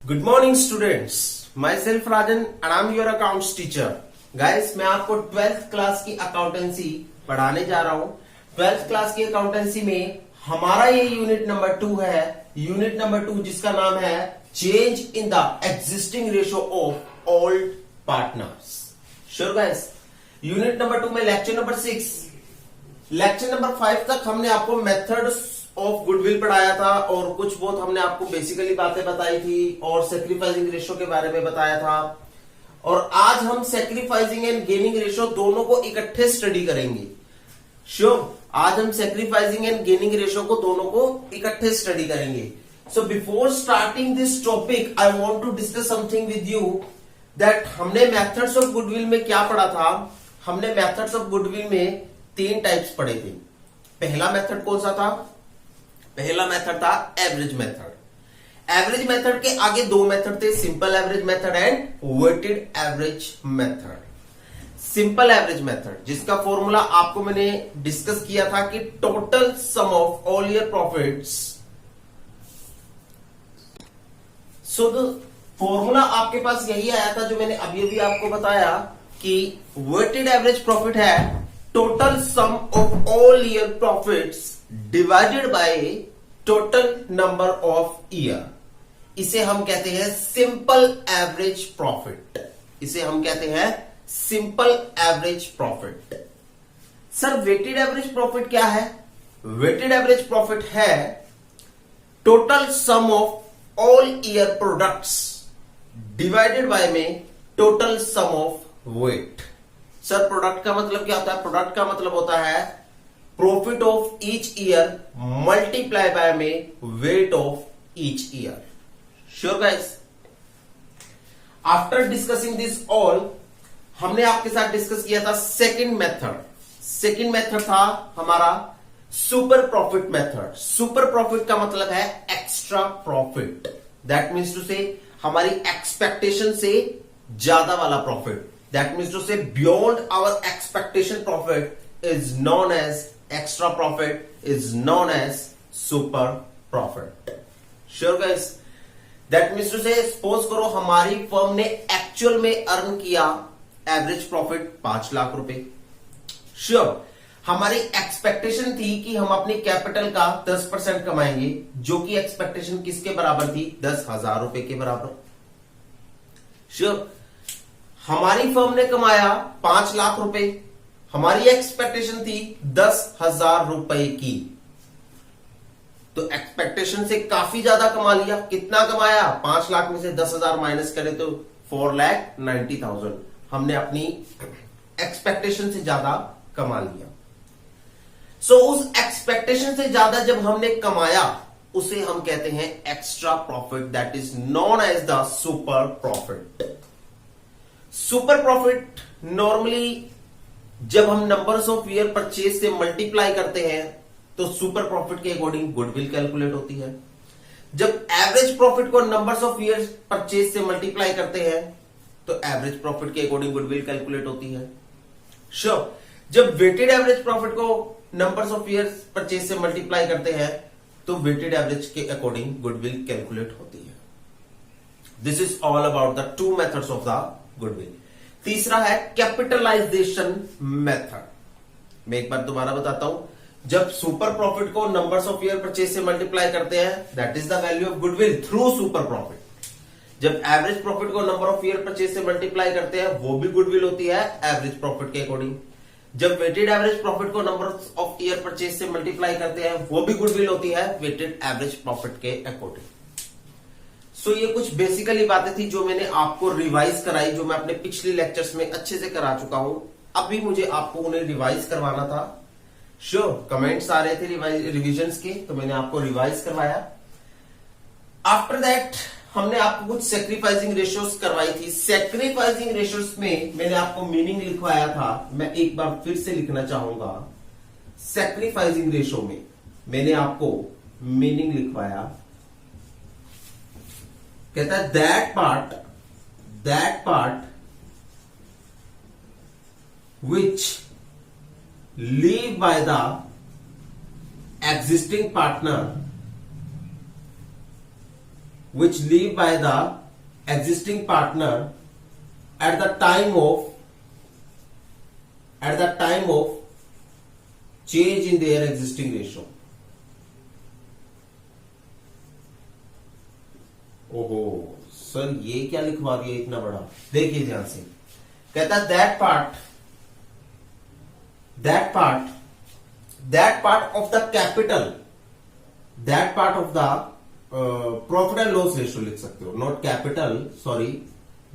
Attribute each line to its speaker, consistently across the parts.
Speaker 1: Good morning students, my self Rajan and I am your accounts teacher. Guys, मैं आपको 12th class की accountancy पढ़ाने जा रहा हूं। 12th क्लास की अकाउंटेंसी में हमारा ये यूनिट नंबर 2 है। यूनिट नंबर 2 जिसका नाम है change in the existing ratio of old partners. Sure guys, unit number 2 में लेक्चर नंबर 6, लेक्चर नंबर 5 तक हमने आपको मेथड्स ऑफ गुडविल पढ़ाया था और कुछ बहुत हमने आपको बेसिकली बातें बताई थी और सेक्रीफाइसिंग रेशियो के बारे में बताया था। और आज हम सेक्रीफाइसिंग एंड गेनिंग रेशियो दोनों को इकट्ठे स्टडी करेंगे। श्योर, आज हम सेक्रीफाइसिंग एंड गेनिंग रेशियो को दोनों को इकट्ठे स्टडी करेंगे। So before starting this topic I want to discuss something with you that हमने मेथड्स ऑफ गुडविल में क्या पढ़ा था। हमने मेथड्स ऑफ गुडविल में 3 टाइप्स पढ़े थे। पहला मेथड कौन सा था? पहला मेथड था एवरेज मेथड। एवरेज मेथड के आगे 2 मेथड थे, simple average method and weighted average method. Simple average method जिसका फॉर्मूला आपको मैंने डिस्कस किया था कि total sum of all year profits. So the formula आपके पास यही आया था जो मैंने अभी अभी आपको बताया कि वेटेड एवरेज प्रॉफिट है total sum of all year profits divided by total number of year. इसे हम कहते हैं सिंपल एवरेज प्रॉफिट। इसे हम कहते हैं simple average profit. Sir, weighted average profit क्या है? वेटेड एवरेज प्रॉफिट है total sum of all year products divided by में total sum of weight. Sir, product का मतलब क्या होता है? प्रोडक्ट का मतलब होता है profit of each year multiply by में weight of each year. Sure guys, after discussing this all हमने आपके साथ डिस्कस किया था सेकंड मेथड। सेकंड मेथड था हमारा super profit method. Super profit का मतलब है extra profit. That means to say हमारी एक्सपेक्टेशन से ज्यादा वाला profit. That means to say beyond our expectation profit is known as extra profit, is known as super profit. Sure guys, that means to say suppose करो हमारी firm ने actual में earn किया average profit 5 lakh रुपए। Sure, हमारी expectation थी कि हम अपनी कैपिटल का 10% कमाएंगे, जो कि एक्सपेक्टेशन किसके बराबर थी? 10,000 रुपए के बराबर। श्योर, हमारी फर्म ने कमाया 5 लाख रुपए, हमारी एक्सपेक्टेशन थी 10,000 रुपए की। तो एक्सपेक्टेशन से काफी ज्यादा कमा लिया। कितना कमाया? 5 लाख में से 10,000 माइनस करें तो 4,90,000। हमने अपनी एक्सपेक्टेशन से ज्यादा कमा लिया। सो उस एक्सपेक्टेशन से ज्यादा जब हमने कमाया उसे हम कहते हैं extra profit. That is known as the super profit. Super profit normally जब हम नंबर्स ऑफ ईयर परचेज से मल्टीप्लाई करते हैं तो सुपर प्रॉफिट के अकॉर्डिंग गुडविल कैलकुलेट होती है। जब एवरेज प्रॉफिट को नंबर्स ऑफ ईयर परचेज से मल्टीप्लाई करते हैं तो एवरेज प्रॉफिट के अकॉर्डिंग गुडविल कैलकुलेट होती है। श्योर, जब वेटेड एवरेज प्रॉफिट को नंबर्स ऑफ ईयर परचेज से मल्टीप्लाई करते हैं तो वेटेड एवरेज के अकॉर्डिंग गुडविल कैलकुलेट होती है। This is all about the 2 methods of the goodwill. तीसरा है कैपिटलाइजेशन मेथड। मैं एक बार दोबारा बताता हूं। जब सुपर प्रॉफिट को नंबर्स ऑफ ईयर परचेज से मल्टीप्लाई करते हैं that is the value of goodwill through super profit. जब एवरेज प्रॉफिट को नंबर ऑफ ईयर परचेज से मल्टीप्लाई करते हैं वो भी गुडविल होती है एवरेज प्रॉफिट के अकॉर्डिंग। जब वेटेड एवरेज प्रॉफिट को नंबर ऑफ ईयर परचेज से मल्टीप्लाई करते हैं वो भी गुडविल होती है वेटेड एवरेज प्रॉफिट के अकॉर्डिंग। सो ये कुछ बेसिकली बातें थी जो मैंने आपको रिवाइज कराई, जो मैं अपने पिछले लेक्चर्स में अच्छे से करा चुका हूं। अभी मुझे आपको उन्हें रिवाइज करवाना था। श्योर, कमेंट्स आ रहे थे रिविजन्स के, तो मैंने आपको रिवाइज करवाया। आफ्टर दैट हमने आपको कुछ सेक्रीफाइसिंग रेशियोज करवाई थी। सेक्रीफाइसिंग रेशियोज में मैंने आपको मीनिंग लिखवाया था। मैं एक बार फिर से लिखना चाहूंगा। सेक्रीफाइसिंग रेशियो में मैंने आपको मीनिंग लिखवाया। कहता है that part which leave by the existing partner which live by the existing partner at the time of change in their existing ratio. ओहो सर, ये क्या लिखवा दिया इतना बड़ा? देखिए ध्यान से, कहता है that part of the capital, that part of the profit and loss ratio लिख सकते हो, not capital, sorry,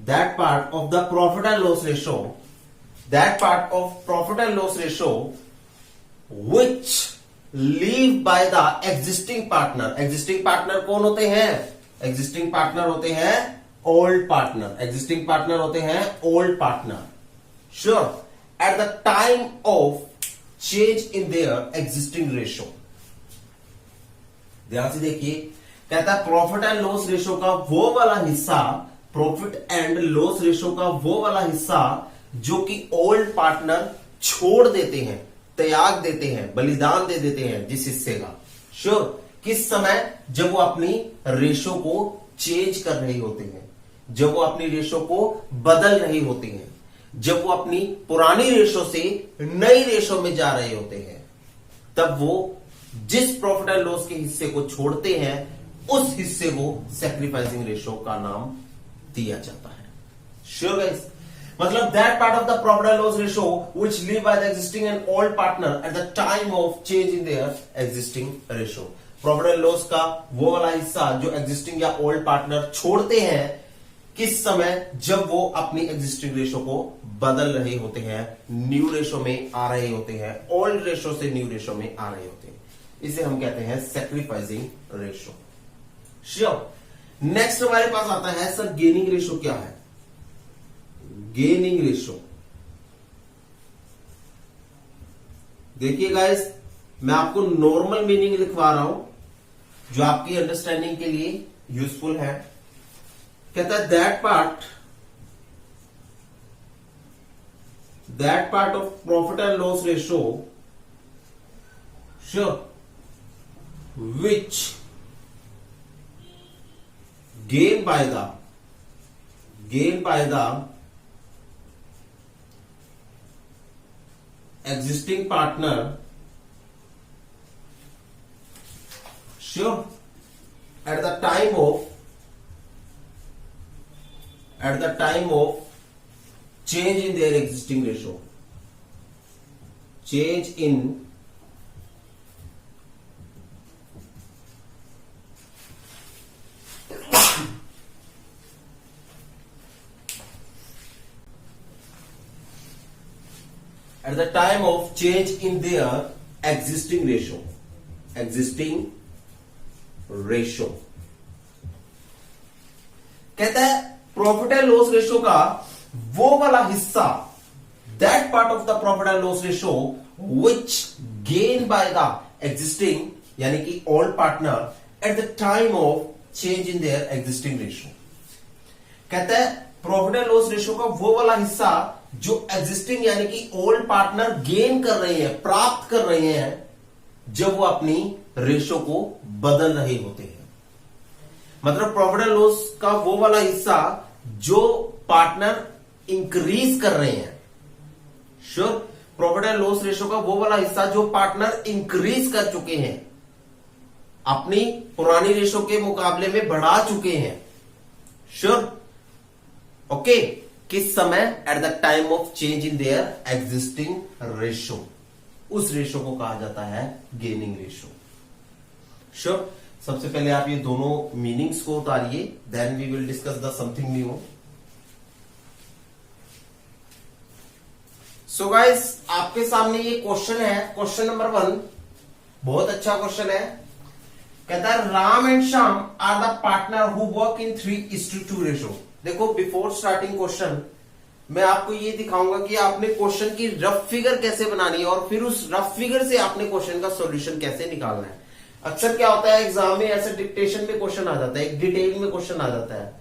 Speaker 1: that part of the profit and loss ratio, that part of profit and loss ratio which leave by the existing partner. existing partner कौन होते हैं? existing partner होते हैं old partner. existing partner होते हैं old partner. Sure. At the time of change in their existing ratio. ध्यान से देखिए, कहता है प्रॉफिट एंड लॉस रेशो का वो वाला हिस्सा, प्रॉफिट एंड लॉस रेशो का वो वाला हिस्सा जो कि ओल्ड पार्टनर छोड़ देते हैं, त्याग देते हैं, बलिदान दे देते हैं जिस हिस्से का। श्योर, किस समय? जब वो अपनी रेशो को चेंज कर रहे होते हैं, जब वो अपनी रेशो को बदल रही होती हैं, जब वो अपनी पुरानी रेशो से नई रेशो में जा रहे होते हैं, तब वो जिस प्रॉफिट एंड लॉस के हिस्से को छोड़ते हैं उस हिस्से को सैक्रिफाइसिंग रेशो का नाम दिया जाता है। श्योर गाइस, मतलब that part of the profit and loss ratio which leave by the existing and old partner at the time of change in their existing ratio. Profit and loss का वो वाला हिस्सा जो एग्जिस्टिंग या old partner छोड़ते हैं, किस समय? जब वो अपनी एग्जिस्टिंग रेशो को बदल रहे होते हैं, न्यू रेशो में आ रहे होते हैं, ओल्ड रेशो से न्यू रेशो में आ रहे होते हैं। इसे हम कहते हैं सैक्रिफाइसिंग रेशो। श्योर। नेक्स्ट हमारे पास आता है सर गेनिंग रेशो क्या है? गेनिंग रेशो, देखिए गाइस, मैं आपको नॉर्मल मीनिंग लिखवा रहा हूं जो आपकी अंडरस्टैंडिंग के लिए यूजफुल है। कहता है that part of profit and loss ratio, sure, which gain by the existing partner, sure, at the time of change in their existing ratio, change in at the time of change in their existing ratio, कहता है profit and loss ratio का वो वाला हिस्सा, that part of the profit and loss ratio which gain by the existing यानी कि old partner at the time of change in their existing ratio. कहता है प्रॉफिट एंड लॉस रेशो का वो वाला हिस्सा जो एग्जिस्टिंग यानी कि ओल्ड पार्टनर गेन कर रहे हैं, प्राप्त कर रहे हैं, जब वो अपनी रेशो को बदल रहे होते हैं। मतलब प्रॉफिट एंड लॉस का वो वाला हिस्सा जो पार्टनर इंक्रीज कर रहे हैं। Sure, profit and loss ratio का वो वाला हिस्सा जो पार्टनर इंक्रीज कर चुके हैं, अपनी पुरानी रेशो के मुकाबले में बढ़ा चुके हैं। Sure, okay. किस समय? At the time of change in their existing ratio. उस रेशो को कहा जाता है गेनिंग रेशो। श्योर, सबसे पहले आप ये दोनों मीनिंग्स को उतारिए, then we will discuss the something new. So guys, आपके सामने ये क्वेश्चन है, क्वेश्चन नंबर 1, बहुत अच्छा क्वेश्चन है। कहता है Ram and Shyam are the partner who work in 3:2 ratio. देखो, बिफोर स्टार्टिंग क्वेश्चन मैं आपको ये दिखाऊंगा कि आपने क्वेश्चन की रफ फिगर कैसे बनानी है और फिर उस रफ फिगर से आपने क्वेश्चन का सॉल्यूशन कैसे निकालना है। अक्सर क्या होता है एग्जाम में, ऐसे डिक्टेशन में क्वेश्चन आ जाता है, एक डिटेल में क्वेश्चन आ जाता है,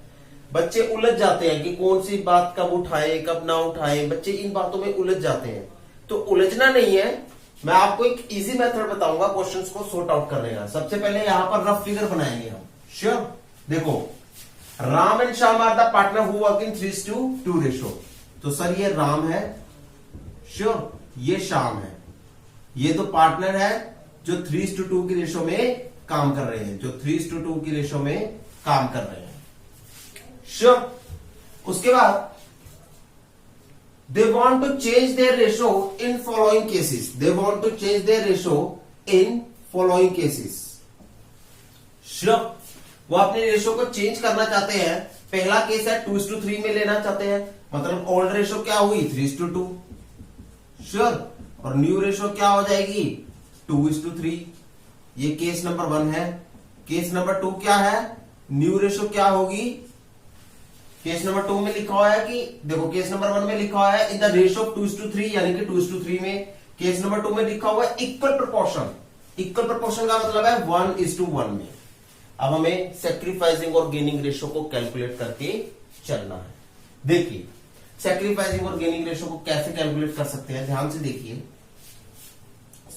Speaker 1: बच्चे उलझ जाते हैं कि कौन सी बात कब उठाए कब ना उठाए, बच्चे इन बातों में उलझ जाते हैं। तो उलझना नहीं है, मैं आपको एक इजी मेथड बताऊंगा क्वेश्चंस को सॉर्ट आउट करने का। सबसे पहले यहां पर रफ फिगर बनाएंगे हम। श्योर, देखो Ram and Shyam are the partner who work in 3:2 ratio. तो सर ये राम है, श्योर, ये श्याम है, ये तो पार्टनर है जो 3:2 की रेशो में काम कर रहे हैं, जो 3:2 की रेशो में काम कर रहे हैं, श्योर। उसके बाद they want to change their ratio in following cases, they want to change their ratio in following cases, sure. वो अपने रेशो को चेंज करना चाहते हैं। पहला केस है 2:3 में लेना चाहते हैं, मतलब ओल्ड रेशो क्या हुई 3:2, श्योर, और न्यू रेशो क्या हो जाएगी 2:3। ये केस नंबर 1 है। केस नंबर 2 क्या है, न्यू रेशो क्या होगी, केस नंबर 2 में लिखा हुआ है कि देखो केस नंबर 1 में लिखा हुआ है इन द रेशो ऑफ 2:3, यानी कि 2:3 में। केस नंबर 2 में लिखा हुआ है इक्वल प्रोपोर्शन। इक्वल प्रोपोर्शन का मतलब है 1:1 में। अब हमें सैक्रिफाइसिंग और गेनिंग रेशो को कैलकुलेट करके चलना है। देखिए सैक्रिफाइसिंग और गेनिंग रेशो को कैसे कैलकुलेट कर सकते हैं, ध्यान से देखिए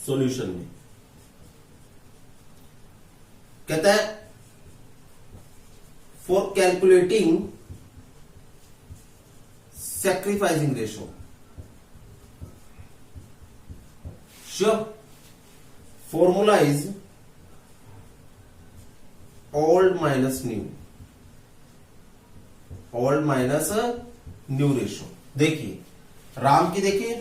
Speaker 1: सॉल्यूशन में। कहता है for calculating sacrificing ratio, sure, formula is old minus new, old minus new ratio। देखिए राम की देखिए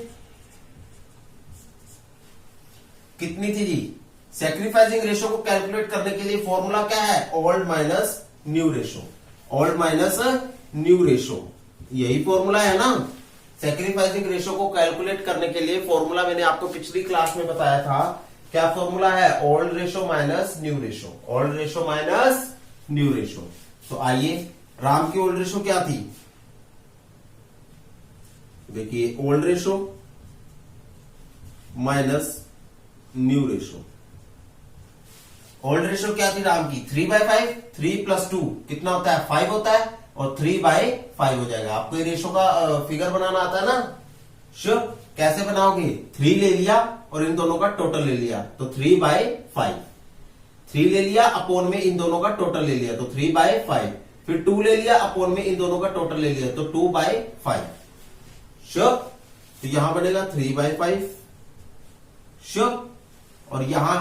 Speaker 1: कितनी थी जी, सैक्रिफाइसिंग रेशो को कैलकुलेट करने के लिए फॉर्मूला क्या है, old minus new ratio, old minus new ratio, यही फॉर्मूला है ना। सैक्रिफाइसिंग रेशो को कैलकुलेट करने के लिए फॉर्मूला मैंने आपको पिछली क्लास में बताया था, क्या फॉर्मूला है, old ratio minus new ratio, old ratio minus new ratio. तो आइए राम की ओल्ड रेशो क्या थी, देखिए old ratio minus new ratio. Old ratio क्या थी राम की 3/5, 3 + 2 कितना होता है 5 होता है, और 3/5 हो जाएगा। आपको ये रेशो का फिगर बनाना आता है ना, श्योर। कैसे बनाओगे, 3 ले लिया और इन दोनों का टोटल ले लिया तो 3/5, 3 ले लिया अपोन में इन दोनों का टोटल ले लिया तो 3/5, फिर 2 ले लिया अपोन में इन दोनों का टोटल ले लिया तो 2/5, श्योर। तो यहां बनेगा 3/5, श्योर। और यहां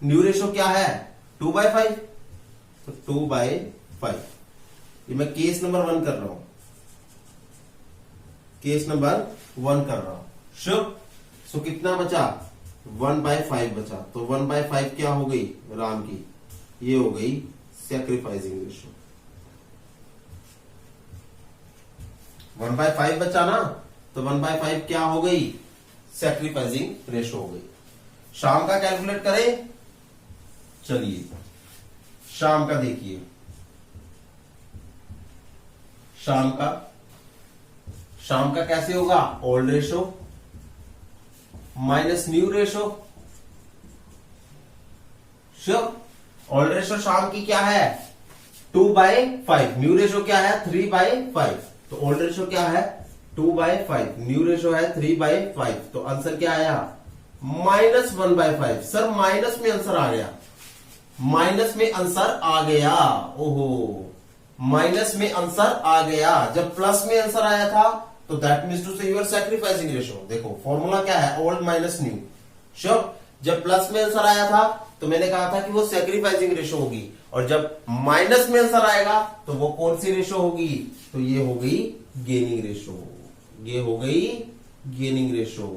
Speaker 1: न्यू रेशो क्या है 2/5, तो 2/5। ये मैं केस नंबर 1 कर रहा हूं, केस नंबर 1 कर रहा हूं, श्योर। सो कितना बचा 1/5 बचा, तो 1/5 क्या हो गई राम की, ये हो गई सैक्रिफाइसिंग रेशो। 1/5 बचा ना, तो 1/5 क्या हो गई सैक्रिफाइसिंग रेशो हो गई। शाम का कैलकुलेट करें, चलिए शाम का देखिए, शाम का कैसे होगा, old ratio minus new ratio, sure. Old ratio शाम की क्या है 2/5, न्यू रेशो क्या है 3/5, तो ओल्ड रेशो क्या है 2/5, न्यू रेशो है 3/5, तो आंसर क्या आया -1/5। सर माइनस में आंसर आ गया, माइनस में आंसर आ गया, ओहो माइनस में आंसर आ गया। जब प्लस में आंसर आया था तो दैट मीन्स टू से यूर सैक्रिफाइसिंग रेशो। देखो फॉर्मूला क्या है ओल्ड माइनस न्यू, श्योर। जब प्लस में आंसर आया था तो मैंने कहा था कि वो सैक्रिफाइसिंग रेशो होगी, और जब माइनस में आंसर आएगा तो वो कौन सी रेशो होगी, तो ये हो गई गेनिंग रेशो, ये हो गई गेनिंग रेशो।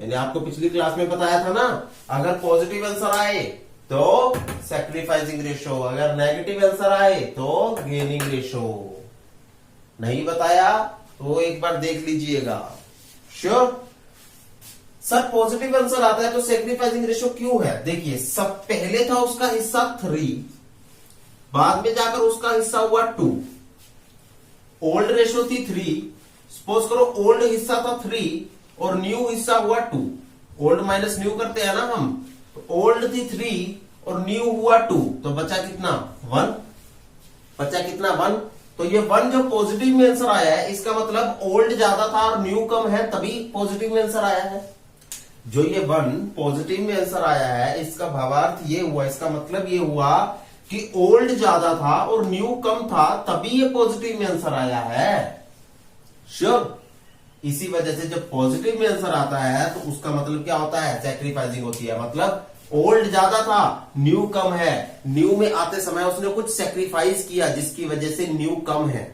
Speaker 1: मैंने आपको पिछली क्लास में बताया था ना, अगर पॉजिटिव आंसर आए तो सैक्रिफाइसिंग रेशो, अगर नेगेटिव आंसर आए तो गेनिंग रेशो। नहीं बताया तो एक बार देख लीजिएगा, श्योर। सर पॉजिटिव आंसर आता है तो सैक्रिफाइसिंग रेशो क्यों है, देखिए सब पहले था उसका हिस्सा 3, बाद में जाकर उसका हिस्सा हुआ 2, ओल्ड रेशो थी 3, सपोज करो ओल्ड हिस्सा था 3 और न्यू हिस्सा हुआ 2, ओल्ड माइनस न्यू करते हैं ना हम, ओल्ड थी 3 और न्यू हुआ 2, तो बचा कितना 1, बचा कितना 1। तो ये 1 जो पॉजिटिव में आंसर आया है इसका मतलब ओल्ड ज्यादा था और न्यू कम है, तभी पॉजिटिव में आंसर आया है। जो ये 1 पॉजिटिव में आंसर आया है इसका भावार्थ ये हुआ, इसका मतलब ये हुआ कि ओल्ड ज्यादा था और न्यू कम था, तभी ये पॉजिटिव में आंसर आया है। श्योर। इसी वजह से जब पॉजिटिव में आंसर आता है तो उसका मतलब क्या होता है, सैक्रिफाइसिंग होती है। मतलब ओल्ड ज्यादा था, न्यू कम है, न्यू में आते समय उसने कुछ सैक्रिफाइस किया जिसकी वजह से न्यू कम है।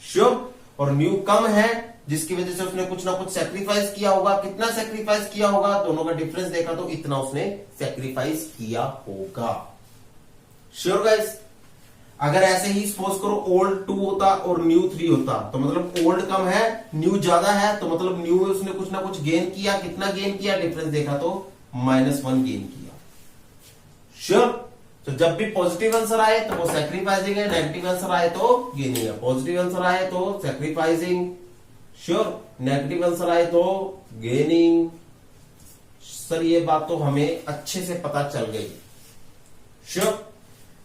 Speaker 1: श्योर। और न्यू कम है जिसकी वजह से उसने कुछ ना कुछ सैक्रिफाइस किया होगा। कितना सैक्रिफाइस किया होगा, दोनों का डिफरेंस देखा तो इतना उसने सैक्रिफाइस किया होगा। Sure guys. अगर ऐसे ही सपोज करो ओल्ड 2 होता और न्यू 3 होता, तो मतलब ओल्ड कम है, न्यू ज्यादा है, तो मतलब न्यू में उसने कुछ ना कुछ गेन किया। कितना गेन किया, डिफरेंस देखा तो -1 गेन किया। श्योर। तो जब भी पॉजिटिव आंसर आए तो वो सैक्रिफाइसिंग है, नेगेटिव आंसर आए तो गेनिंग है। पॉजिटिव आंसर आए तो सैक्रिफाइसिंग, श्योर। नेगेटिव आंसर आए तो गेनिंग। सर ये बात तो हमें अच्छे से पता चल गई। श्योर।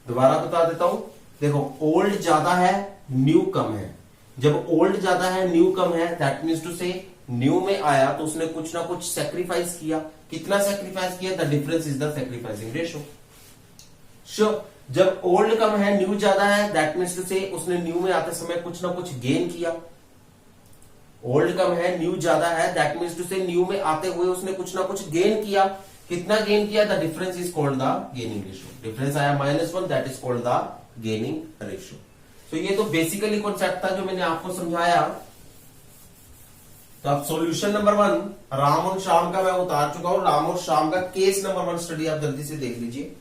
Speaker 1: दोबारा बता देता हूं, देखो ओल्ड ज्यादा है, न्यू कम है। जब ओल्ड ज्यादा है, न्यू कम है, दैट मीन्स टू से न्यू में आया तो उसने कुछ ना कुछ सैक्रिफाइस किया। कितना सैक्रिफाइस किया, the difference is the sacrificing ratio. Sure. जब ओल्ड कम है, न्यू ज्यादा है, दैट मीन्स टू से उसने न्यू में आते समय कुछ ना कुछ गेन किया। ओल्ड कम है, न्यू ज्यादा है, दैट मीन्स टू से न्यू में आते हुए उसने कुछ ना कुछ गेन किया। कितना गेन किया, the difference is called the gaining ratio. Difference आया -1, that is called the gaining ratio. तो ये तो बेसिकली कॉन्सेप्ट था जो मैंने आपको समझाया। तो अब सॉल्यूशन नंबर 1 राम और श्याम का मैं उतार चुका हूं। राम और श्याम का केस नंबर 1 स्टडी आप जल्दी से देख लीजिए।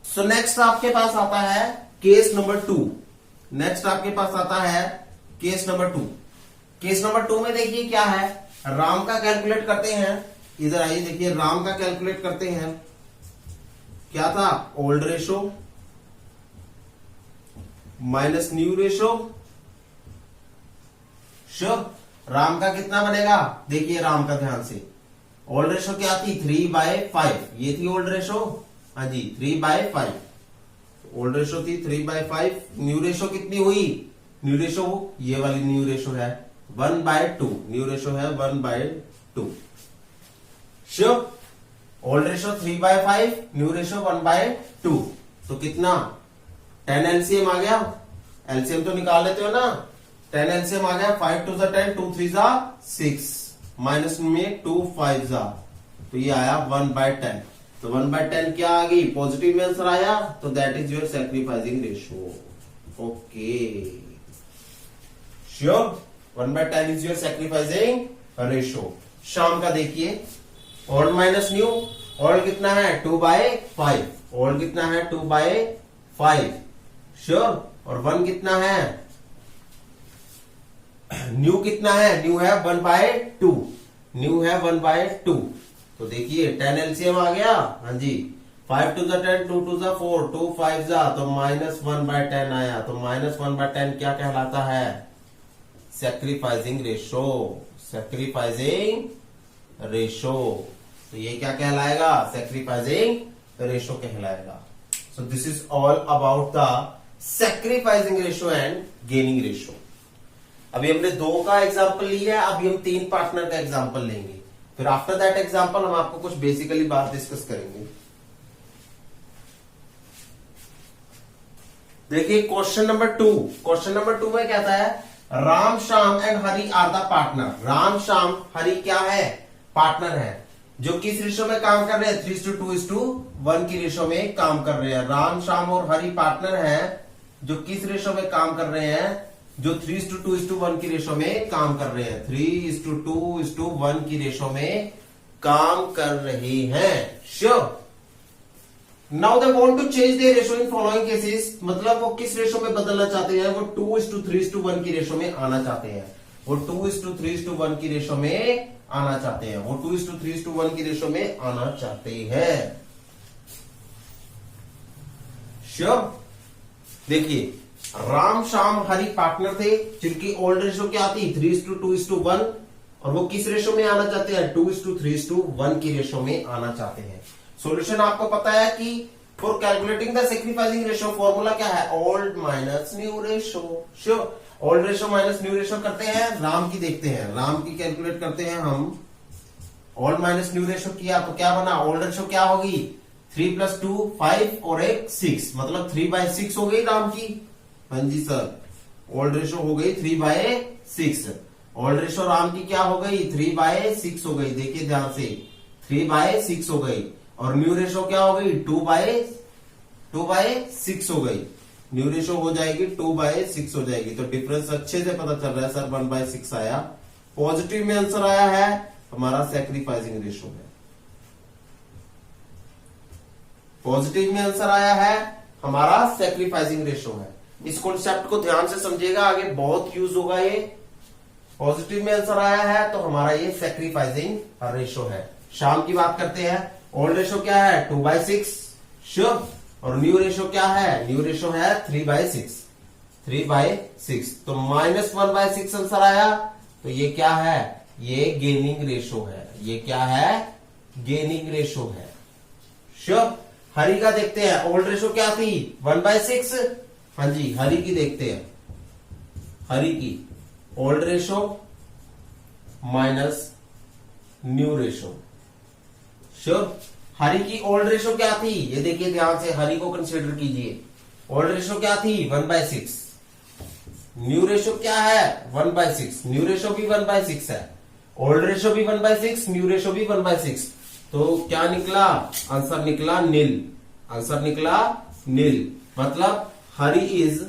Speaker 1: सो नेक्स्ट आपके पास आता है केस नंबर 2। नेक्स्ट आपके पास आता है केस नंबर 2। केस नंबर 2 में देखिए क्या है, राम का कैलकुलेट करते हैं। इधर आइए, देखिए राम का कैलकुलेट करते हैं। क्या था, old ratio minus new ratio. Sure. Ram का कितना बनेगा, देखिए राम का ध्यान से। ओल्ड रेशो क्या थी, 3/5। ये थी ओल्ड रेशो, हाँ जी 3/5। ओल्ड रेशो थी 3/5। न्यू रेशो कितनी हुई, न्यू रेशो ये वाली न्यू रेशो है 1/2। न्यू रेशो है 1/2। Sure. Old ratio 3/5, new ratio 1/2। तो कितना, 10 एलसीएम आ गया। एलसीएम तो निकाल लेते हो ना, 10 एलसीएम आ गया। 5 2 10, 2 3 6, माइनस में 2 5 तो ये आया 1/10। तो 1/10 क्या आ गई, पॉजिटिव में आंसर आया, तो that is your sacrificing ratio. Okay sure. 1/10 is your sacrificing ratio. शाम का देखिए, ओल्ड माइनस न्यू। ओल्ड कितना है, 2/5। ओल्ड कितना है, 2/5। श्योर। और 1 कितना है, न्यू कितना है, न्यू है 1/2। न्यू है 1/2। तो देखिए 10 एलसीएम आ गया, हाँ जी। 5 2 10, 2 2 4, 2 5 तो -1/10 आया। तो -1/10 क्या कहलाता है, सैक्रिफाइसिंग रेशो। Sacrificing ratio. तो ये क्या कहलाएगा, सैक्रिफाइसिंग रेशो कहलाएगा। So this is all about the sacrificing ratio and gaining ratio. अभी हमने 2 का एग्जाम्पल लिया है, अभी हम 3 पार्टनर का एग्जाम्पल लेंगे। फिर आफ्टर दैट एग्जाम्पल हम आपको कुछ बेसिकली बात डिस्कस करेंगे। देखिए क्वेश्चन नंबर 2। क्वेश्चन नंबर 2 में कहता है, Ram Shyam and Hari are the partner. Ram Shyam Hari क्या है, पार्टनर है, जो किस रेशो में काम कर रहे हैं, 3:2:1 की रेशो में काम कर रहे हैं। राम श्याम और हरि पार्टनर हैं जो किस रेशो में काम कर रहे हैं, जो 3:2:1 की रेशो में काम कर रहे हैं। 3:2:1 की रेशो में काम कर रहे हैं। Sure. Now they want to change their ratio in following cases. मतलब वो किस रेशो में बदलना चाहते हैं, वो 2:3:1 की रेशो में आना चाहते हैं। वो 2:3:1 की रेशो में आना चाहते हैं। वो 2:3:1 की रेशो में आना चाहते हैं। श्योर। देखिए राम श्याम हरि पार्टनर थे जिनकी ओल्ड रेशो क्या थी, 3:2:1, और वो किस रेशो में आना चाहते हैं, 2:3:1 की रेशो में आना चाहते हैं। सॉल्यूशन आपको पता है कि for calculating the sacrificing ratio formula क्या है, old minus new ratio. Sure. Old ratio minus new ratio करते हैं, राम की देखते हैं। राम की कैलकुलेट करते हैं हम। ओल्ड माइनस न्यू रेशो किया तो क्या बना, ओल्ड रेशो क्या होगी 3 + 2 5 और एक 6, मतलब 3/6 हो गई राम की। हाँ जी सर, ओल्ड रेशो हो गई 3/6। ओल्ड रेशो राम की क्या हो गई 3/6 हो गई, देखिए ध्यान से 3/6 हो गई। और न्यू रेशो क्या हो गई 2/6 हो गई। न्यू रेशो हो जाएगी 2/6 हो जाएगी। तो डिफरेंस अच्छे से पता चल रहा है सर, 1/6 आया। पॉजिटिव में आंसर आया है हमारा सैक्रिफाइसिंग रेशो है। पॉजिटिव में आंसर आया है हमारा सैक्रिफाइसिंग रेशो है। इस कॉन्सेप्ट को ध्यान से समझिएगा, आगे बहुत यूज होगा ये। पॉजिटिव में आंसर आया है तो हमारा ये सैक्रिफाइसिंग रेशो है। शाम की बात करते हैं। ओल्ड रेशो क्या है 2/6 श्योर, और न्यू रेशो क्या है, न्यू रेशो है 3/6। तो -1/6 आंसर आया। तो ये क्या है, ये गेनिंग रेशो है। ये क्या है, गेनिंग रेशो है श्योर। हरी का देखते हैं, ओल्ड रेशो क्या थी 1/6। हाँ जी, हरी की देखते हैं। हरी की old ratio minus new ratio sure. Hari की ओल्ड रेशो क्या थी, ये देखिए ध्यान से, हरी को कंसीडर कीजिए। ओल्ड रेशो क्या थी 1/6। न्यू रेशो क्या है 1/6। न्यू रेशो भी 1/6 है, ओल्ड रेशो भी 1/6, न्यू रेशो भी 1/6। तो क्या निकला, आंसर निकला नील। आंसर निकला नील, मतलब हरी इज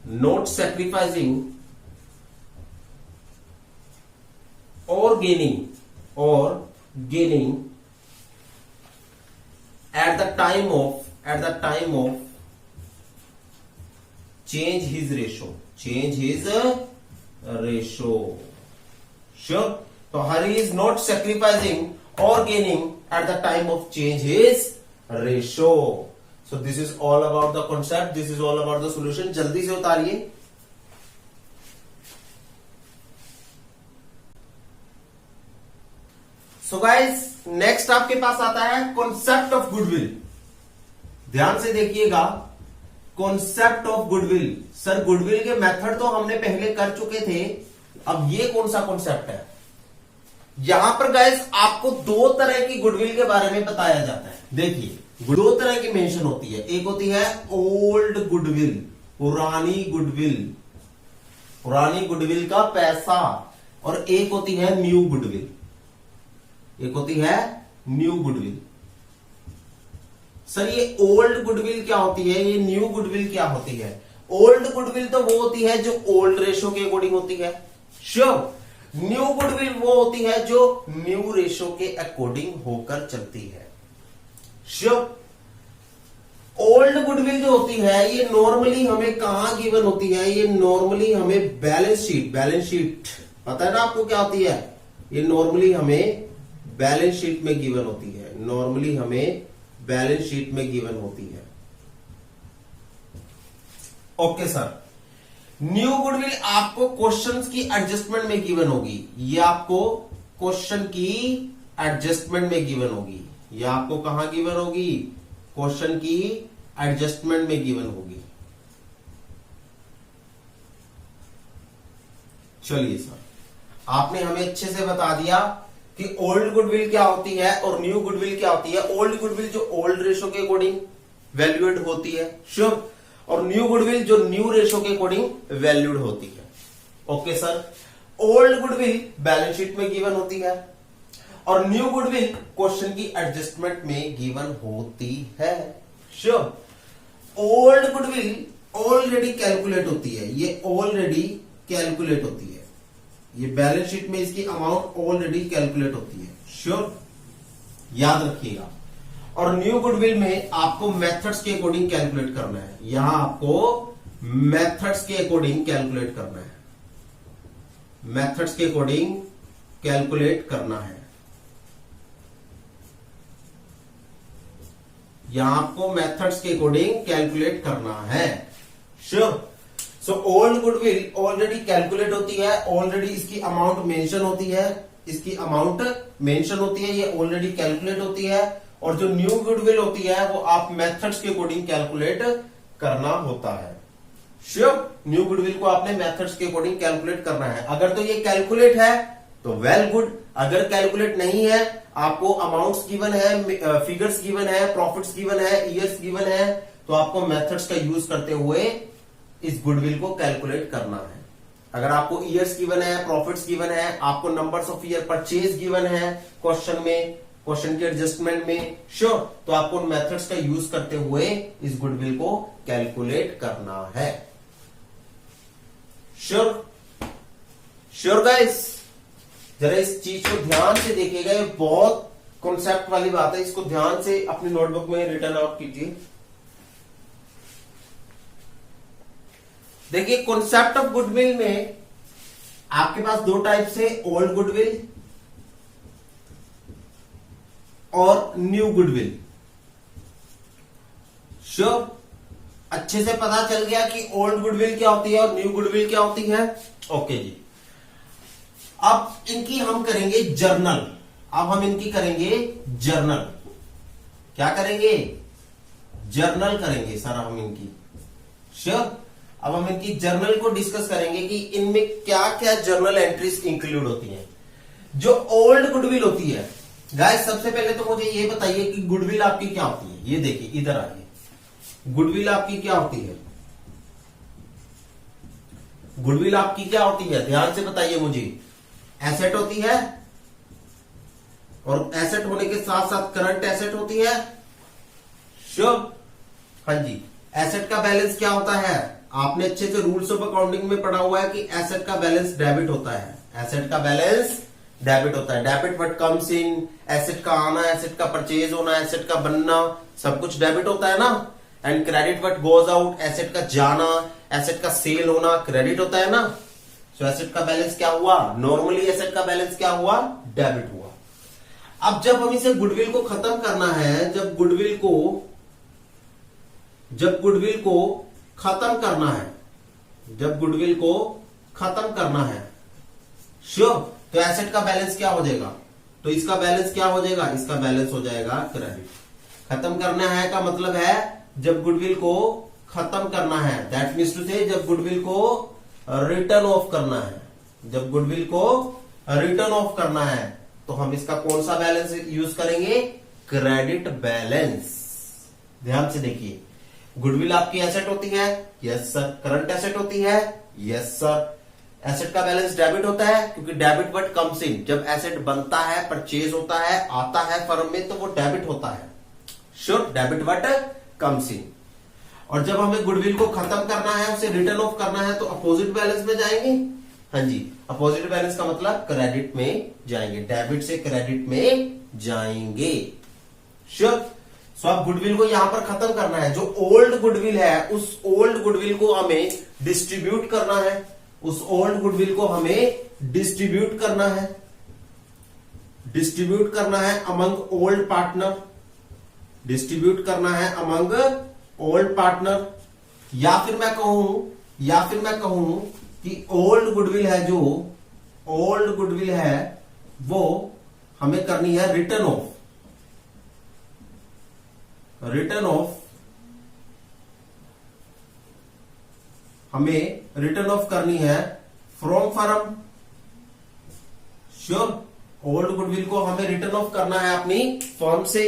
Speaker 1: नॉट सैक्रिफाइसिंग और gaining at the time of change his ratio sure। तो हरी is not sacrificing or gaining at the time of change his ratio। so this is all about the concept, this is all about the solution। जल्दी से उतारिए। So guys, next आपके पास आता है concept of goodwill. ध्यान से देखिएगा, concept of goodwill. Sir goodwill के method तो हमने पहले कर चुके थे, अब ये कौन सा कॉन्सेप्ट है। यहां पर गाइस आपको दो तरह की गुडविल के बारे में बताया जाता है। देखिए, दो तरह की मेंशन होती है। एक होती है ओल्ड गुडविल, पुरानी गुडविल का पैसा, और एक होती है न्यू गुडविल, सर ये ओल्ड गुडविल क्या होती है, ये न्यू गुडविल क्या होती है। ओल्ड गुडविल तो वो होती है जो ओल्ड रेशो के अकॉर्डिंग होती है श्योर। न्यू गुडविल वो होती है जो न्यू रेशो के अकॉर्डिंग होकर चलती है श्योर। ओल्ड गुडविल जो होती है ये नॉर्मली हमें कहां गिवन होती है, ये नॉर्मली हमें बैलेंस शीट पता है ना आपको क्या होती है, ये नॉर्मली हमें बैलेंस शीट में गिवन होती है। Okay sir. न्यू गुडविल आपको क्वेश्चंस की एडजस्टमेंट में गिवन होगी, ये आपको क्वेश्चन की एडजस्टमेंट में गिवन होगी। ये आपको कहां गिवन होगी, क्वेश्चन की एडजस्टमेंट में गिवन होगी। चलिए सर, आपने हमें अच्छे से बता दिया कि ओल्ड गुडविल क्या होती है और न्यू गुडविल क्या होती है। ओल्ड गुडविल जो ओल्ड रेशो के अकॉर्डिंग वैल्यूड होती है श्योर, और न्यू गुडविल जो न्यू रेशो के अकॉर्डिंग वैल्यूड होती है। Okay sir, old goodwill balance sheet में गिवन होती है और न्यू गुडविल क्वेश्चन की एडजस्टमेंट में गिवन होती है sure. Old goodwill already calculate होती है, ये ऑलरेडी कैलकुलेट होती है, ये बैलेंस शीट में इसकी अमाउंट ऑलरेडी कैलकुलेट होती है श्योर, याद रखिएगा। और न्यू गुडविल में आपको मेथड्स के अकॉर्डिंग कैलकुलेट करना है, यहां आपको मेथड्स के अकॉर्डिंग कैलकुलेट करना है, मेथड्स के अकॉर्डिंग कैलकुलेट करना है। यहां आपको मेथड्स के अकॉर्डिंग कैलकुलेट करना है sure. So old goodwill already calculate होती है, ऑलरेडी इसकी अमाउंट मेंशन होती है, ये ऑलरेडी कैलकुलेट होती है। और जो न्यू गुडविल होती है वो आप मेथड्स के अकॉर्डिंग कैलकुलेट करना होता है श्योर। न्यू गुडविल को आपने मेथड्स के अकॉर्डिंग कैलकुलेट करना है। अगर तो ये कैलकुलेट है तो वेल गुड। अगर कैलकुलेट नहीं है, आपको अमाउंट्स गिवन है, फिगर्स गिवन है, प्रॉफिट्स गिवन है, ईयर्स गिवन है, तो आपको मेथड्स का यूज करते हुए इस गुडविल को कैलकुलेट करना है। अगर आपको ईयर्स गिवन है, प्रॉफिट्स गिवन है, आपको numbers of year purchase given है क्वेश्चन में, क्वेश्चन के एडजस्टमेंट में, श्योर, तो आपको मेथड्स का यूज करते हुए इस गुडविल को कैलकुलेट करना है। श्योर श्योर गाइस, जरा इस चीज को ध्यान से देखिएगा, ये बहुत कॉन्सेप्ट वाली बात है, इसको ध्यान से अपनी नोटबुक में रिटर्न आउट कीजिए। देखिए, कॉन्सेप्ट ऑफ गुडविल में आपके पास दो टाइप से, ओल्ड गुडविल और न्यू गुडविल। श्योर, अच्छे से पता चल गया कि ओल्ड गुडविल क्या होती है और न्यू गुडविल क्या होती है। ओके जी, अब इनकी हम करेंगे जर्नल। अब हम इनकी करेंगे जर्नल। क्या करेंगे? जर्नल करेंगे सर हम इनकी। श्योर, अब हम इनकी जर्नल को डिस्कस करेंगे कि इनमें क्या क्या जर्नल एंट्रीज इंक्लूड होती हैं। जो ओल्ड गुडविल होती है गाइस, सबसे पहले तो मुझे ये बताइए कि गुडविल आपकी क्या होती है। ये देखिए, इधर आइए, गुडविल आपकी क्या होती है? गुडविल आपकी क्या होती है, ध्यान से बताइए मुझे। एसेट होती है, और एसेट होने के साथ साथ करंट एसेट होती है। श्योर, हाँ जी। एसेट का बैलेंस क्या होता है? आपने अच्छे से रूल्स ऑफ अकाउंटिंग में पढ़ा हुआ है कि एसेट का बैलेंस डेबिट होता है। एसेट का बैलेंस डेबिट होता है। Debit what comes in, asset का आना, एसेट का परचेज होना, एसेट का बनना, सब कुछ डेबिट होता है ना। And credit what goes out, asset का जाना, एसेट का सेल होना, क्रेडिट होता है ना। सो एसेट का बैलेंस क्या हुआ? नॉर्मली एसेट का बैलेंस क्या हुआ? डेबिट हुआ। अब जब हम इसे गुडविल को खत्म करना है, जब गुडविल को खत्म करना है, जब गुडविल को खत्म करना है, श्योर, तो एसेट का बैलेंस क्या हो जाएगा? तो इसका बैलेंस क्या हो जाएगा? इसका बैलेंस हो जाएगा क्रेडिट। खत्म करना है का मतलब है जब गुडविल को खत्म करना है, दैट मीन्स टू से जब गुडविल को रिटर्न ऑफ करना है। जब गुडविल को रिटर्न ऑफ करना है तो हम इसका कौन सा बैलेंस यूज करेंगे? Credit balance. ध्यान से देखिए, गुडविल आपकी एसेट होती है, यस सर। करंट एसेट होती है, यस सर। एसेट का बैलेंस डेबिट होता है क्योंकि डेबिट व्हाट कम्स इन, जब एसेट बनता है, परचेज होता है, आता है फर्म में, तो वो डेबिट होता है। Sure, debit what comes in. और जब हमें गुडविल को खत्म करना है, उसे रिटर्न ऑफ करना है, तो अपोजिट बैलेंस में जाएंगे। हाँ जी, अपोजिट बैलेंस का मतलब क्रेडिट में जाएंगे, डेबिट से क्रेडिट में जाएंगे। श्योर, सो अब गुडविल को यहां पर खत्म करना है। जो ओल्ड गुडविल है, उस ओल्ड गुडविल को हमें डिस्ट्रीब्यूट करना है। उस ओल्ड गुडविल को हमें डिस्ट्रीब्यूट करना है। डिस्ट्रीब्यूट करना है अमंग ओल्ड पार्टनर। डिस्ट्रीब्यूट करना है अमंग ओल्ड पार्टनर। या फिर मैं कहूं कि ओल्ड गुडविल है, जो ओल्ड गुडविल है वो हमें करनी है रिटर्न ऑफ। हमें रिटर्न ऑफ करनी है from firm. Sure, old goodwill को हमें रिटर्न ऑफ करना है अपनी फर्म से।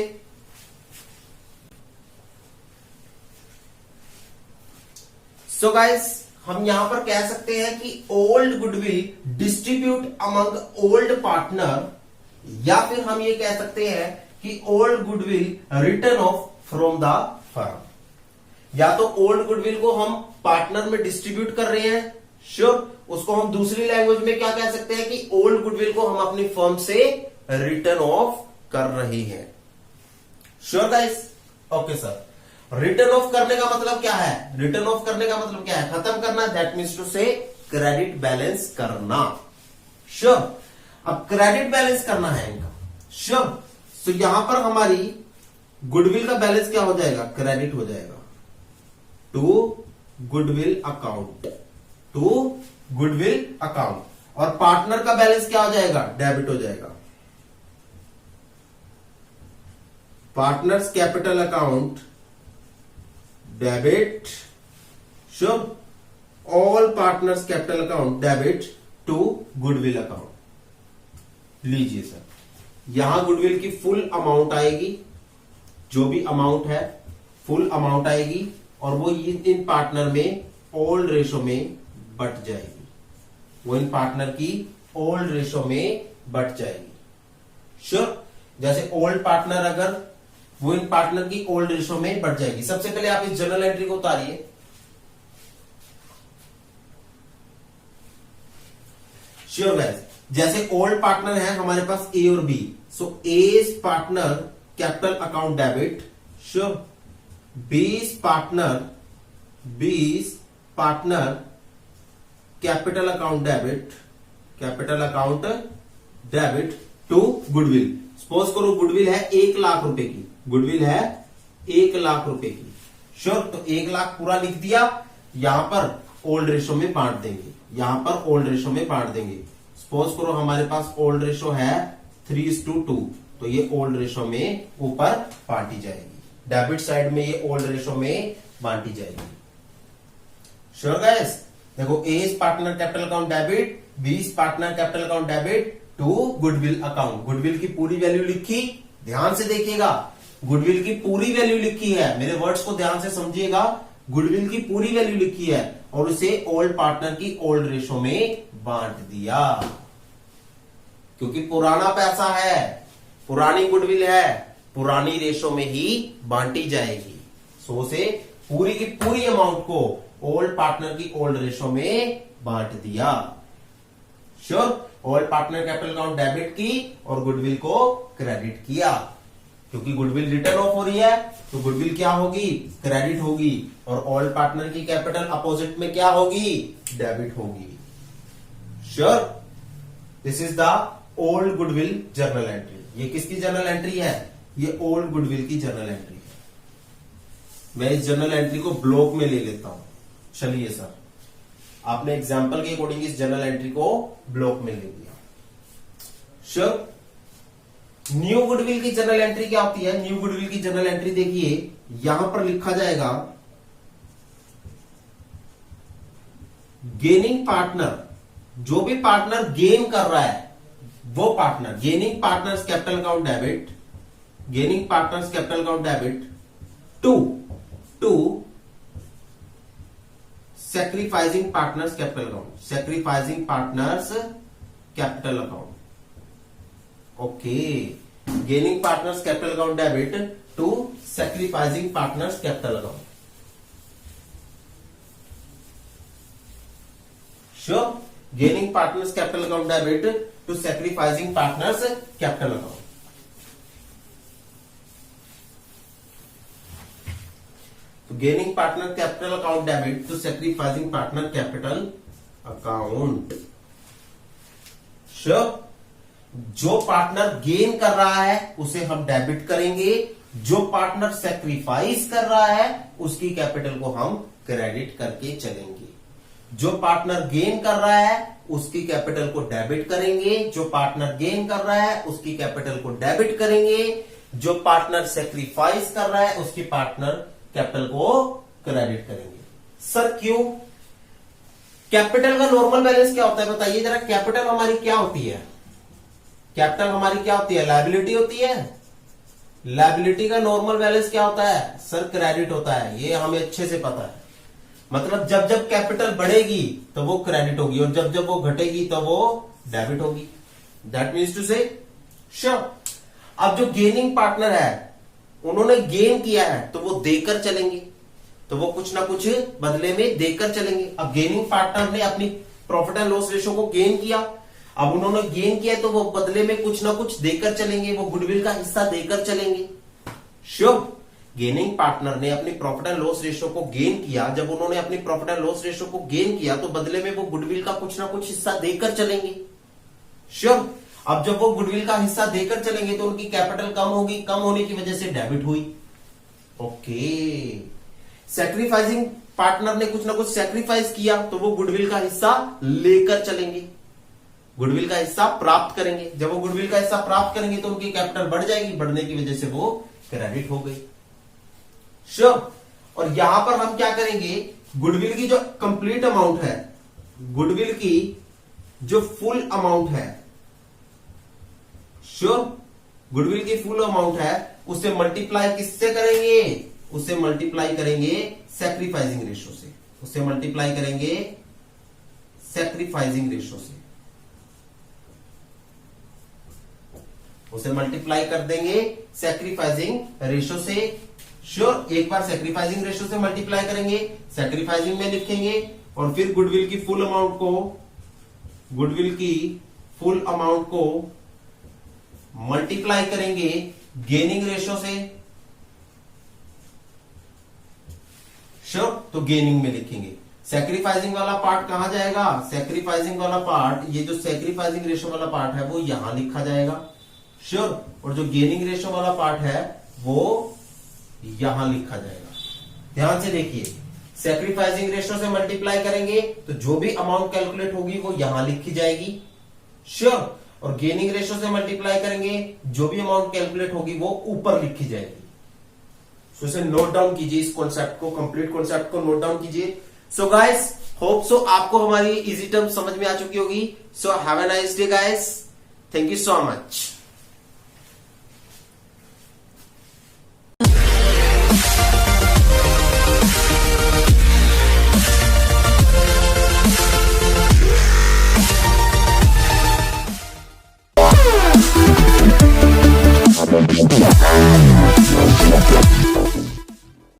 Speaker 1: सो गाइस, हम यहां पर कह सकते हैं कि old goodwill distribute among old partner, या फिर हम ये कह सकते हैं कि old goodwill return of from the firm. या तो ओल्ड गुडविल को हम पार्टनर में डिस्ट्रीब्यूट कर रहे हैं, श्योर, उसको हम दूसरी लैंग्वेज में क्या कह सकते हैं कि ओल्ड गुडविल को हम अपनी फर्म से रिटर्न ऑफ कर रही हैं। Sure guys, okay sir. Return of करने का मतलब क्या है? रिटर्न ऑफ करने का मतलब क्या है? खत्म करना, दैट मीन्स टू से क्रेडिट बैलेंस करना। श्योर, अब क्रेडिट बैलेंस करना है इनका। श्योर, तो यहां पर हमारी गुडविल का बैलेंस क्या हो जाएगा? क्रेडिट हो जाएगा to goodwill account, to goodwill account. और पार्टनर का बैलेंस क्या हो जाएगा? डेबिट हो जाएगा। Partners capital account debit. Sure, all partners capital account debit to goodwill account. लीजिए सर, यहां गुडविल की फुल अमाउंट आएगी, जो भी अमाउंट है फुल अमाउंट आएगी, और वो इन पार्टनर में ओल्ड रेशो में बट जाएगी, वो इन पार्टनर की ओल्ड रेशो में बट जाएगी। श्योर, जैसे ओल्ड पार्टनर अगर वो इन पार्टनर की ओल्ड रेशो में बढ़ जाएगी। सबसे पहले आप इस जर्नल एंट्री को उतारिए। श्योर गाइस, जैसे ओल्ड पार्टनर है हमारे पास ए और B, so as partner capital account debit, sure, B's partner capital account debit to goodwill. Suppose करो गुडविल है 1,00,000 रुपए की, गुडविल है 1,00,000 रुपए की। श्योर, तो 1,00,000 पूरा लिख दिया, यहां पर ओल्ड रेशो में बांट देंगे, यहां पर ओल्ड रेशो में बांट देंगे। सपोज करो हमारे पास ओल्ड रेशो है 3:2, तो ये ओल्ड रेशो में ऊपर बांटी जाएगी, डेबिट साइड में ये ओल्ड रेशो में बांटी जाएगी। श्योर गाइस, देखो as partner capital account debit, 20 partner capital account debit to goodwill account. Goodwill की पूरी वैल्यू लिखी, ध्यान से देखिएगा, गुडविल की पूरी वैल्यू लिखी है, मेरे वर्ड्स को ध्यान से समझिएगा, गुडविल की पूरी वैल्यू लिखी है और उसे ओल्ड पार्टनर की ओल्ड रेशो में बांट दिया, क्योंकि पुराना पैसा है, पुरानी गुडविल है, पुरानी रेशो में ही बांटी जाएगी। सो उसे पूरी की पूरी अमाउंट को ओल्ड पार्टनर की ओल्ड रेशो में बांट दिया। Sure, old partner capital account debit की और गुडविल को क्रेडिट किया, क्योंकि गुडविल रिटर्न ऑफ हो रही है तो गुडविल क्या होगी, क्रेडिट होगी, और ओल्ड पार्टनर की कैपिटल अपोजिट में क्या होगी, डेबिट होगी। Sure, this is the old goodwill journal entry. ये किसकी जर्नल एंट्री है, ये ओल्ड गुडविल की जर्नल एंट्री है। मैं इस जर्नल एंट्री को ब्लॉक में ले लेता हूं। चलिए सर, आपने एग्जाम्पल के अकॉर्डिंग इस जर्नल एंट्री को ब्लॉक में ले लिया। श्योर, न्यू गुडविल की जर्नल एंट्री क्या होती है, न्यू गुडविल की जर्नल एंट्री देखिए, यहां पर लिखा जाएगा गेनिंग पार्टनर, जो भी पार्टनर गेन कर रहा है वो partner, gaining partners capital account debit, gaining partners capital account debit to sacrificing partners capital account, sacrificing partners capital account. Okay, gaining partners capital account debit to sacrificing partners capital account. Sure, gaining partners capital account debit to sacrificing partners capital account. तो gaining partner capital account debit to sacrificing partner capital account. Sure, जो partner gain कर रहा है उसे हम debit करेंगे, जो partner sacrifice कर रहा है उसकी कैपिटल को हम क्रेडिट करके चलेंगे। जो पार्टनर गेन कर रहा है उसकी कैपिटल को डेबिट करेंगे, जो पार्टनर गेन कर रहा है उसकी कैपिटल को डेबिट करेंगे, जो पार्टनर सैक्रिफाइस कर रहा है उसकी पार्टनर कैपिटल को क्रेडिट करेंगे। सर क्यों, कैपिटल का नॉर्मल बैलेंस क्या होता है बताइए जरा, कैपिटल हमारी क्या होती है, कैपिटल हमारी क्या होती है, लायबिलिटी होती है। लायबिलिटी का नॉर्मल बैलेंस क्या होता है सर, क्रेडिट होता है, ये हमें अच्छे से पता है। मतलब जब जब कैपिटल बढ़ेगी तो वो क्रेडिट होगी और जब जब वो घटेगी तो वो डेबिट होगी। दैट मीन्स टू से श्योर, अब जो गेनिंग पार्टनर है उन्होंने गेन किया है तो वो देकर चलेंगे, तो वो कुछ ना कुछ बदले में देकर चलेंगे। अब गेनिंग पार्टनर ने अपनी प्रॉफिट एंड लॉस रेशो को गेन किया, अब उन्होंने गेन किया तो वो बदले में कुछ ना कुछ देकर चलेंगे, वो गुडविल का हिस्सा देकर चलेंगे। श्योर, गेनिंग पार्टनर ने अपनी प्रॉफिट एंड लॉस रेशो को गेन किया, जब उन्होंने अपनी प्रॉफिट एंड लॉस रेशो को गेन किया तो बदले में वो गुडविल का कुछ ना कुछ हिस्सा देकर चलेंगे। श्योर, अब जब वो गुडविल का हिस्सा देकर चलेंगे तो उनकी कैपिटल कम होगी, कम होने की वजह से डेबिट हुई। ओके, सैक्रिफाइसिंग पार्टनर ने कुछ ना कुछ सैक्रिफाइस किया तो वो गुडविल का हिस्सा लेकर चलेंगे, गुडविल का हिस्सा प्राप्त करेंगे। जब वो गुडविल का हिस्सा प्राप्त करेंगे तो उनकी कैपिटल बढ़ जाएगी, बढ़ने की वजह से वो क्रेडिट हो गई। श्योर, और यहां पर हम क्या करेंगे, गुडविल की जो कंप्लीट अमाउंट है, गुडविल की जो फुल अमाउंट है श्योर, गुडविल की फुल अमाउंट है, उसे मल्टीप्लाई किससे करेंगे, उसे मल्टीप्लाई करेंगे सैक्रिफाइसिंग रेशो से, उसे मल्टीप्लाई करेंगे सैक्रिफाइसिंग रेशो से, उसे मल्टीप्लाई कर देंगे सैक्रिफाइसिंग रेशो से। श्योर, एक बार सैक्रिफाइसिंग रेशो से मल्टीप्लाई करेंगे, सैक्रिफाइसिंग में लिखेंगे और फिर गुडविल की फुल अमाउंट को, गुडविल की फुल अमाउंट को मल्टीप्लाई करेंगे गेनिंग रेशो से। श्योर, तो गेनिंग में लिखेंगे। सैक्रिफाइसिंग वाला पार्ट कहां जाएगा, सैक्रिफाइसिंग वाला पार्ट, ये जो सैक्रिफाइसिंग रेशो वाला पार्ट है वो यहां लिखा जाएगा। श्योर, और जो गेनिंग रेशो वाला पार्ट है वो यहां लिखा जाएगा। ध्यान से देखिए, सैक्रिफाइसिंग रेशो से मल्टीप्लाई करेंगे तो जो भी अमाउंट कैलकुलेट होगी वो यहां लिखी जाएगी। श्योर, और गेनिंग रेशो से मल्टीप्लाई करेंगे, जो भी अमाउंट कैलकुलेट होगी वो ऊपर लिखी जाएगी। सो इसे नोट डाउन कीजिए, इस कॉन्सेप्ट को, कंप्लीट कॉन्सेप्ट को नोट डाउन कीजिए। सो गाइस, होप सो आपको हमारी इजी टर्म समझ में आ चुकी होगी। So have a nice day guys, thank you so much.